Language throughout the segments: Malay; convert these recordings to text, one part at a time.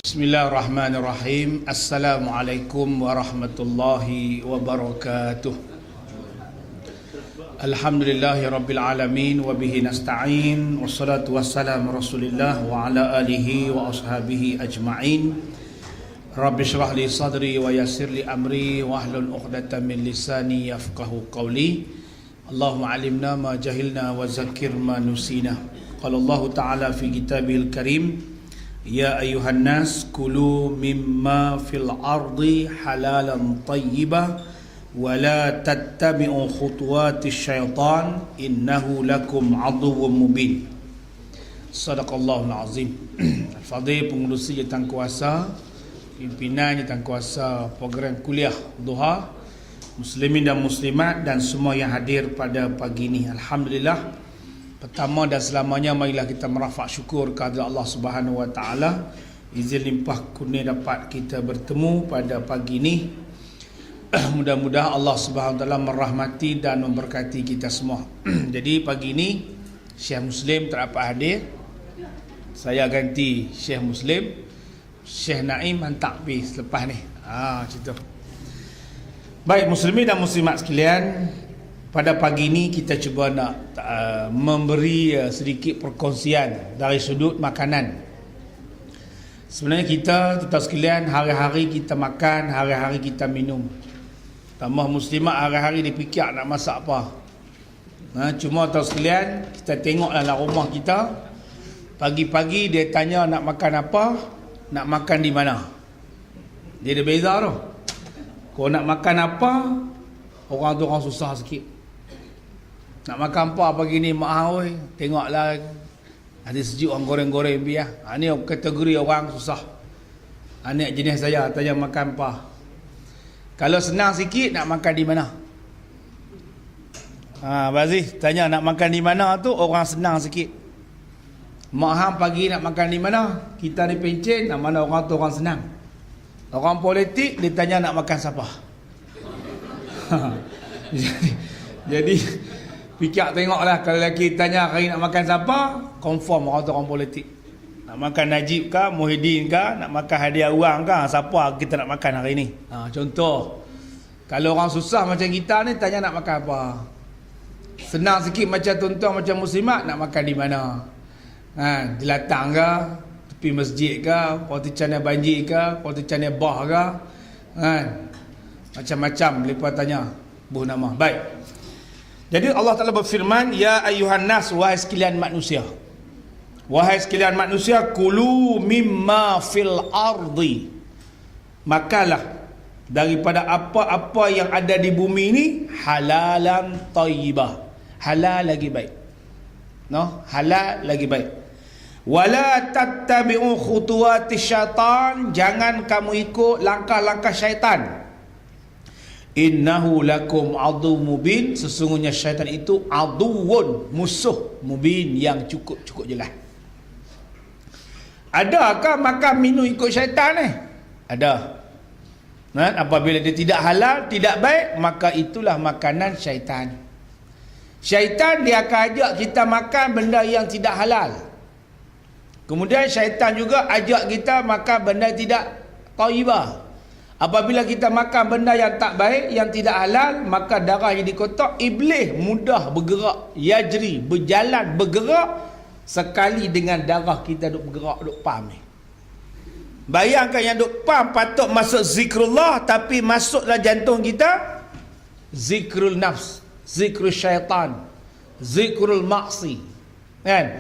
Bismillahirrahmanirrahim. Assalamualaikum warahmatullahi wabarakatuh. Alhamdulillahi rabbil alamin wa bihi nasta'in. Wassalatu wassalamu rasulillah wa ala alihi wa ashabihi ajma'in. Rabbi shrah li sadri wa yassir li amri wa ahlul 'uqdatam min lisani yafqahu qawli. Allahumma 'allimna ma jahilna wa zakkir ma nusina. Qala Allah Ta'ala fi kitabihil karim, ya ayuhan nas kulu mimma fil ardi halalan tayyiba wa la tattabi'u khutuwatis syaitan innahu lakum aduwwum mubin. Sadaqallahul azim. Al-Fadhil pengurusi Jawatan Kuasa, pimpinan Jawatan Kuasa program kuliah Duha, muslimin dan muslimat dan semua yang hadir pada pagi ini. Alhamdulillah, pertama dan selamanya marilah kita merafak syukur kepada Allah Subhanahu Wa Taala, izin limpah kurnia dapat kita bertemu pada pagi ini. Mudah-mudahan Allah Subhanahu Wa Taala merahmati dan memberkati kita semua. Jadi pagi ini Syekh Muslim tak dapat hadir, saya ganti Syekh Muslim. Syekh Naim hantar pergi selepas ni. Cerita. Baik muslimin dan muslimat sekalian, pada pagi ini kita cuba nak memberi sedikit perkongsian dari sudut makanan. Sebenarnya kita tuan sekalian, hari-hari kita makan, hari-hari kita minum. Tambah muslimat hari-hari dipikir nak masak apa. Cuma tuan sekalian, kita tengoklah dalam rumah kita, pagi-pagi dia tanya nak makan apa, nak makan di mana. Dia ada beza tu. Kalau nak makan apa, orang tu orang susah sikit. Nak makan apa pagi ni mak oi, tengoklah ada sejuk orang goreng-goreng biar. Ni kategori orang susah. Anak jenis saya tanya makan apa. Kalau senang sikit nak makan di mana? Bazih tanya nak makan di mana tu orang senang sikit. Mak hang pagi nak makan di mana? Kita ni pencen, nak mana orang tu orang senang. Orang politik dia tanya nak makan siapa. Jadi fikir tengoklah, kalau lelaki tanya hari nak makan siapa, confirm orang tu orang politik. Nak makan Najib ke, Muhyiddin ke, nak makan hadiah wang ke, siapa kita nak makan hari ni. Contoh, kalau orang susah macam kita ni tanya nak makan apa. Senang sikit macam tuan-tuan macam muslimat, nak makan di mana. Di latang ke, tepi masjid ke, porti cana banjir ke, porti cana bah ke, macam-macam mereka tanya buh nama. Baik. Jadi Allah Ta'ala berfirman, ya ayuhan nas, wahai sekalian manusia. Wahai sekalian manusia, kulu mimma fil ardi. Makalah daripada apa-apa yang ada di bumi ini, halalan tayyibah. Halal lagi baik. Halal lagi baik. Wala tattabi'u khutuwatis syaitan, jangan kamu ikut langkah-langkah syaitan. Innahu lakum adu mubin, sesungguhnya syaitan itu aduun, musuh, mubin, yang cukup jelas. Adakah makan minum ikut syaitan ni? Ada. Apabila dia tidak halal, tidak baik, maka itulah makanan syaitan. Syaitan dia akan ajak kita makan benda yang tidak halal. Kemudian syaitan juga ajak kita makan benda tidak thayyibah. Apabila kita makan benda yang tak baik, yang tidak halal, maka darah yang dikotak, iblis mudah bergerak, yajri, berjalan, bergerak, sekali dengan darah kita duk bergerak, duk pam ni. Bayangkan yang duk pam patut masuk zikrullah, tapi masuklah jantung kita zikrul nafs, zikrul syaitan, zikrul maksi.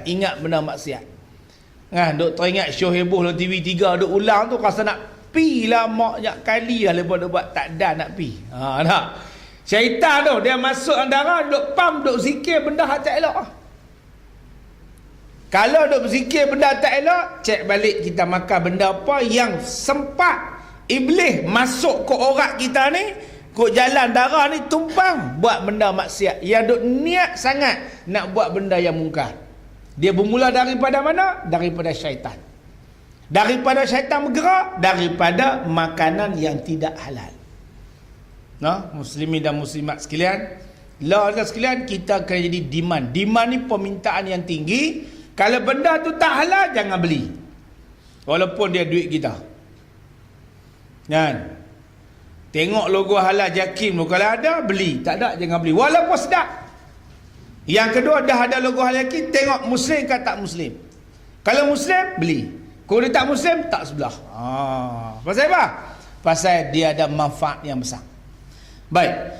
Ingat benda maksiat. Duk teringat show heboh dalam TV 3 duk ulang tu, rasa nak pi lah banyak kali lah lepas dia buat tak ada nak pi. Tak. Syaitan tu dia masuk antara duk pam, duk zikir benda hak tak elok. Kalau duk zikir benda tak elok, cek balik kita makan benda apa yang sempat iblis masuk ke orak kita ni, ke jalan darah ni, tumpang buat benda maksiat. Yang duk niat sangat nak buat benda yang mungkar. Dia bermula daripada mana? Daripada syaitan. Daripada syaitan bergerak, daripada makanan yang tidak halal. Muslimin dan muslimat sekalian, sekalian, kita kena jadi demand. Demand ni permintaan yang tinggi. Kalau benda tu tak halal, jangan beli. Walaupun dia duit kita. Kan? Tengok logo halal Jakim tu, kalau ada beli, tak ada jangan beli walaupun sedap. Yang kedua, dah ada logo halal Jakim, tengok muslim ke tak muslim. Kalau muslim beli, kalau dia tak muslim tak sebelah. Pasal apa? Pasal dia ada manfaat yang besar. Baik,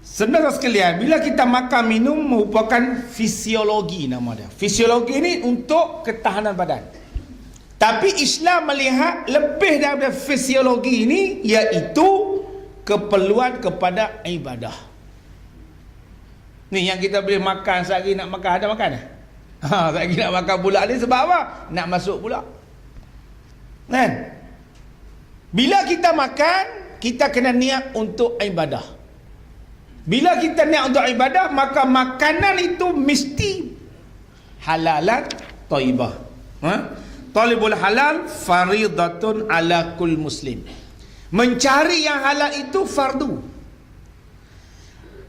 saudara sekalian, bila kita makan minum merupakan fisiologi nama dia. Fisiologi ini untuk ketahanan badan. Tapi Islam melihat lebih daripada fisiologi ini, iaitu keperluan kepada ibadah. Ni yang kita boleh makan sehari nak makan, ada makan dah? Sehari nak makan pula ni sebab apa? Nak masuk pula. Kan? Bila kita makan, kita kena niat untuk ibadah. Bila kita niat untuk ibadah, maka makanan itu mesti halalan thayyibah. Talibul halal faridatun ala kul muslim. Mencari yang halal itu fardu.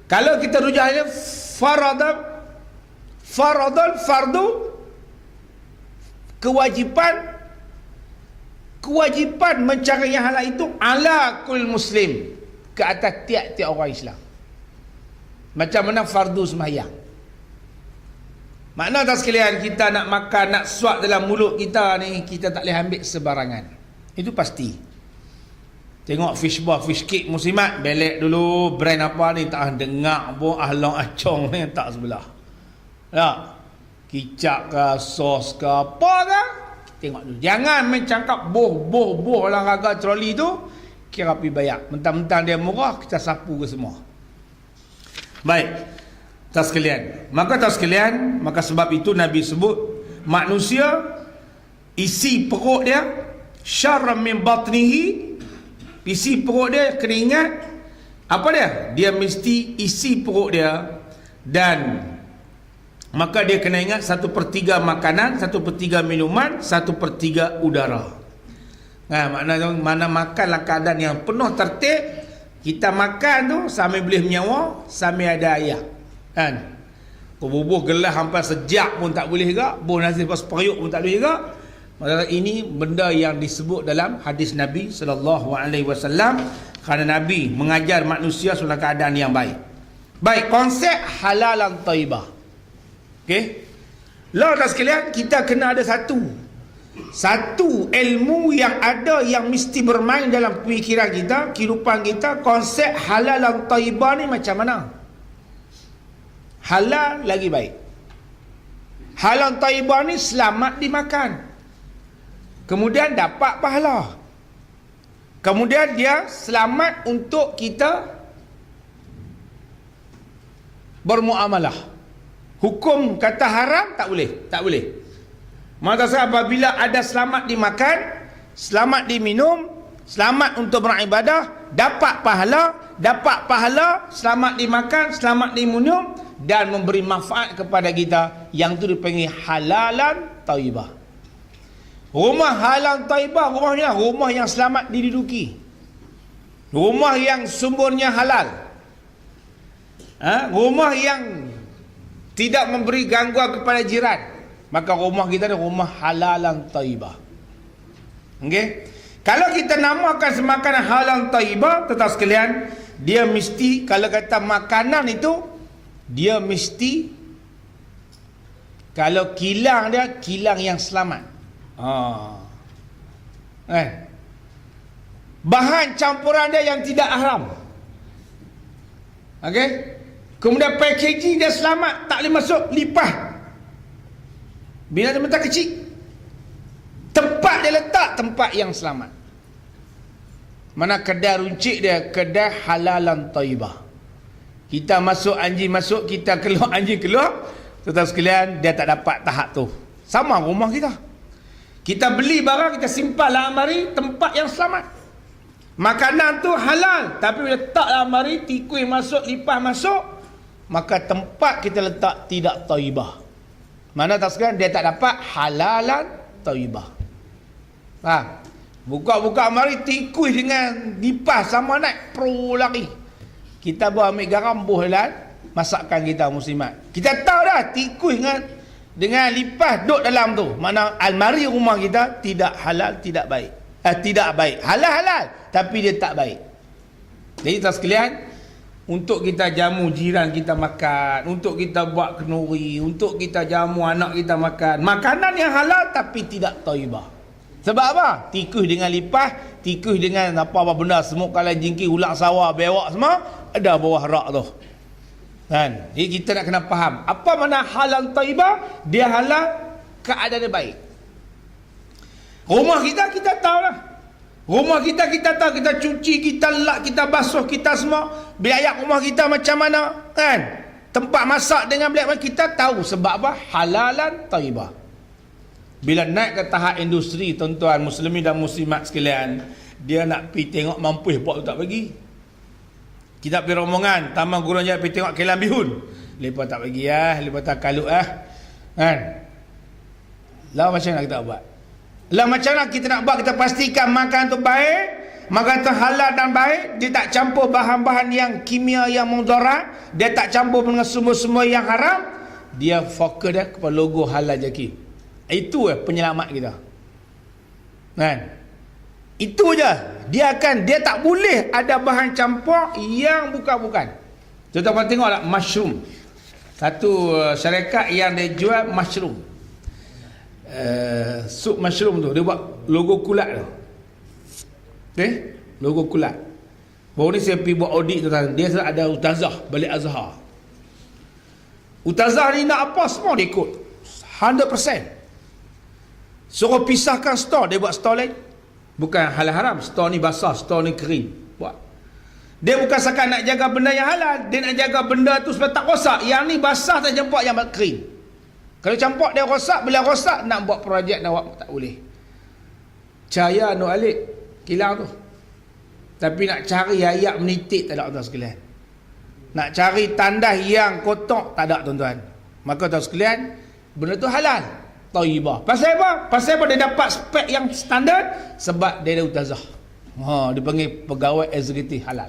Kalau kita rujuk ayat fardu, kewajipan mencari yang halal itu ala kul muslim, ke atas tiap-tiap orang Islam. Macam mana fardu sembahyang. Makna tak sekalian, kita nak makan, nak suap dalam mulut kita ni, kita tak boleh ambil sebarangan. Itu pasti. Tengok fish cake muslimat, belek dulu brand apa ni, tak dengar pun ahlong acong ni tak sebelah. Tak? Kicap ke, sos ke, apa ke? Tengok dulu. Jangan mencangkap boh olahraga troli tu, kira pergi bayar. Mentang-mentang dia murah, kita sapu ke semua. Baik. Tak sekalian. Maka sebab itu Nabi sebut, manusia isi perut dia syarram min batnihi. Isi perut dia, kena ingat apa dia? Dia mesti isi perut dia, dan maka dia kena ingat 1/3 makanan, 1/3 minuman, 1/3 udara. Mana makanlah keadaan yang penuh tertib. Kita makan tu sambil boleh menyawa, sambil ada air. Kan? Kau bubuh gelas hampa sejak pun tak boleh juga, bubuh nasi pas periuk pun tak boleh juga. Maka ini benda yang disebut dalam hadis Nabi SAW, kerana Nabi mengajar manusia dalam keadaan yang baik. Baik, konsep halalan thayyibah. Okey. Lah sekalian, kita kena ada satu ilmu yang ada, yang mesti bermain dalam pemikiran kita, kehidupan kita. Konsep halalan thayyibah ni macam mana? Halal lagi baik. Halal thayyibah ni selamat dimakan, kemudian dapat pahala, kemudian dia selamat untuk kita bermuamalah. Hukum kata haram tak boleh. Maka apabila ada selamat dimakan, selamat diminum, selamat untuk beribadah, dapat pahala, selamat dimakan, selamat diminum, dan memberi manfaat kepada kita, yang tu dipanggil halalan thayyibah. Rumah halal thayyibah, rumahnya rumah yang selamat diduduki, rumah yang sumbernya halal, rumah yang tidak memberi gangguan kepada jiran. Maka rumah kita ni rumah halalan thayyibah. Okey. Kalau kita namakan semakanan halal thayyibah, tetap sekalian, dia mesti, kalau kata makanan itu, dia mesti, kalau kilang dia, kilang yang selamat. Bahan campuran dia yang tidak haram. Okey. Kemudian packaging dia selamat, tak boleh masuk lipas. Bila dia kecil, tempat dia letak tempat yang selamat. Mana kedai runcit dia, kedai halalan thayyibah. Kita masuk, anjing masuk, kita keluar, anjing keluar. Tuan-tuan sekalian, dia tak dapat tahap tu. Sama rumah kita. Kita beli barang, kita simpan dalam almari, tempat yang selamat. Makanan tu halal, tapi bila letak dalam almari, tikus masuk, lipas masuk, maka tempat kita letak tidak thayyibah. Mana tak sekalian, dia tak dapat halalan thayyibah. Buka-buka almari, tikus dengan lipas sama naik, pro lari. Kita buat ambil garam buh dalam masakan kita muslimat. Kita tahu dah, tikus dengan dengan lipas duduk dalam tu. Mana almari rumah kita tidak halal, tidak baik. Tidak baik. Halal tapi dia tak baik. Jadi tuan sekalian, untuk kita jamu jiran kita makan, untuk kita buat kenduri, untuk kita jamu anak kita makan, makanan yang halal tapi tidak thayyibah. Sebab apa? Tikus dengan lipas, tikus dengan apa-apa benda, semut kalau jingki, ulat sawah, bewak semua ada bawah rak tu. Kan? Jadi kita nak kena faham apa makna halal thayyibah. Dia halal, keadaan dia baik. Rumah kita tahu lah. Rumah kita tahu, kita cuci, kita lap, kita basuh, kita semua. Bilik rumah kita macam mana, kan? Tempat masak dengan bilik kita tahu. Sebab apa? Halalan thayyibah. Bila naik ke tahap industri, tuan-tuan muslimin dan muslimat sekalian, dia nak pergi tengok mampu buat tak bagi. Kita pergi rombongan Taman Gurun Jaya pergi tengok kilang bihun, lepas tak bagi lepas tak kalut kan. Lah macam mana kita buat? Lah macam mana kita nak buat? Kita pastikan makan tu baik, makan tu halal dan baik. Dia tak campur bahan-bahan yang kimia yang mudarat, dia tak campur dengan sumber-sumber yang haram. Dia fokus dia kepada logo halal jaki. Itu penyelamat kita, kan? Itu je. Dia tak boleh ada bahan campur yang bukan-bukan. Contoh tengoklah mushroom. Satu syarikat yang dia jual mushroom, sup mushroom tu, dia buat logo kulat tu. Logo kulat. Baru ni saya pergi buat audit tu, dia ada Ustazah balik Azhar. Ustazah ni nak apa semua dia ikut 100%. Suruh pisahkan store, dia buat store lain. Bukan halal haram, store ni basah, store ni kering. Buat. Dia bukan sakat nak jaga benda yang halal, dia nak jaga benda tu supaya tak rosak. Yang ni basah tak campak, yang kering. Kalau campak dia rosak, bila rosak nak buat projek nak buat tak boleh. Cahaya Nur Alik kilang tu. Tapi nak cari ayat menitik tak ada, tuan sekalian. Nak cari tandas yang kotak tak ada, tuan-tuan. Maka tuan sekalian, benda tu halal thayyibah. Pasal apa? Pasal apa dia dapat spek yang standard? Sebab dia ada Ustazah. Dia panggil pegawai eksekutif halal.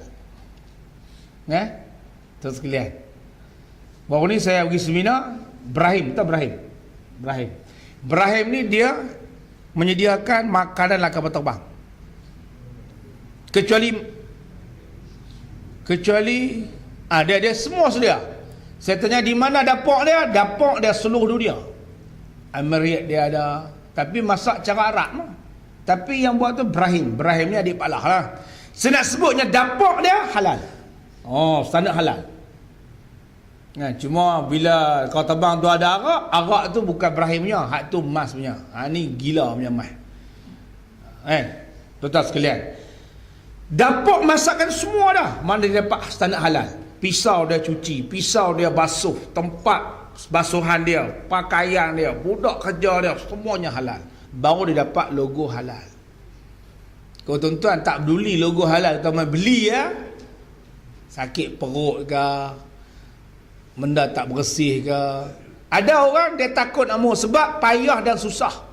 Tuan sekalian, baru ni saya pergi seminar Ibrahim ni dia menyediakan makanan lah kapal terbang. Kecuali dia semua sedia. Saya tanya di mana dapur dia seluruh dunia. Amerik dia ada, tapi masak cara Arab lah. Tapi yang buat tu Ibrahim ni adik Pak Lah lah. Saya nak sebutnya dapur dia halal. Standard halal. Cuma bila kau terbang tu ada arak tu bukan Ibrahim punya, hak tu emas punya. Ni gila punya emas. Tuan-tuan sekalian, dapur masakan semua dah. Mana dia dapat standard halal. Pisau dia cuci, pisau dia basuh, tempat basuhan dia, pakaian dia, budak kerja dia, semuanya halal. Baru dia dapat logo halal. Kalau tuan-tuan tak peduli logo halal, tuan-tuan beli sakit perut ke, benda tak bersih ke. Ada orang dia takut amuk sebab payah dan susah.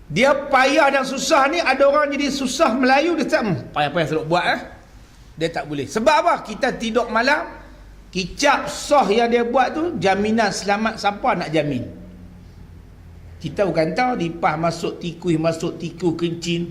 Dia payah dan susah ni, ada orang jadi susah Melayu, dia tak payah-payah seduk buat dia tak boleh. Sebab apa? Kita tidur malam, kicap soh yang dia buat tu, jaminan selamat siapa nak jamin? Kita bukan tahu lipas masuk tikus kencing.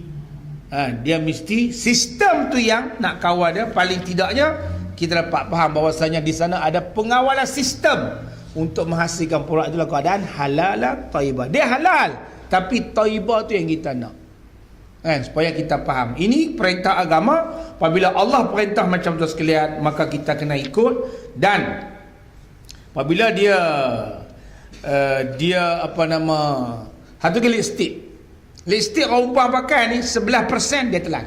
Dia mesti sistem tu yang nak kawal dia. Paling tidaknya kita dapat faham bahawasanya di sana ada pengawalan sistem untuk menghasilkan produk itu dalam keadaan halal thayyibah. Dia halal tapi thayyibah tu yang kita nak. Supaya kita faham. Ini perintah agama. Apabila Allah perintah macam tu sekalian, maka kita kena ikut. Dan apabila dia satu kali lipstick orang perempuan pakai ni 11% dia telan.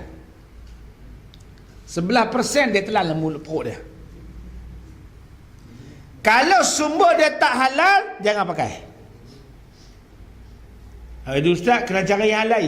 11% dia telan mulut perut dia. Kalau sumber dia tak halal, jangan pakai. Ustaz, kena cari yang halal.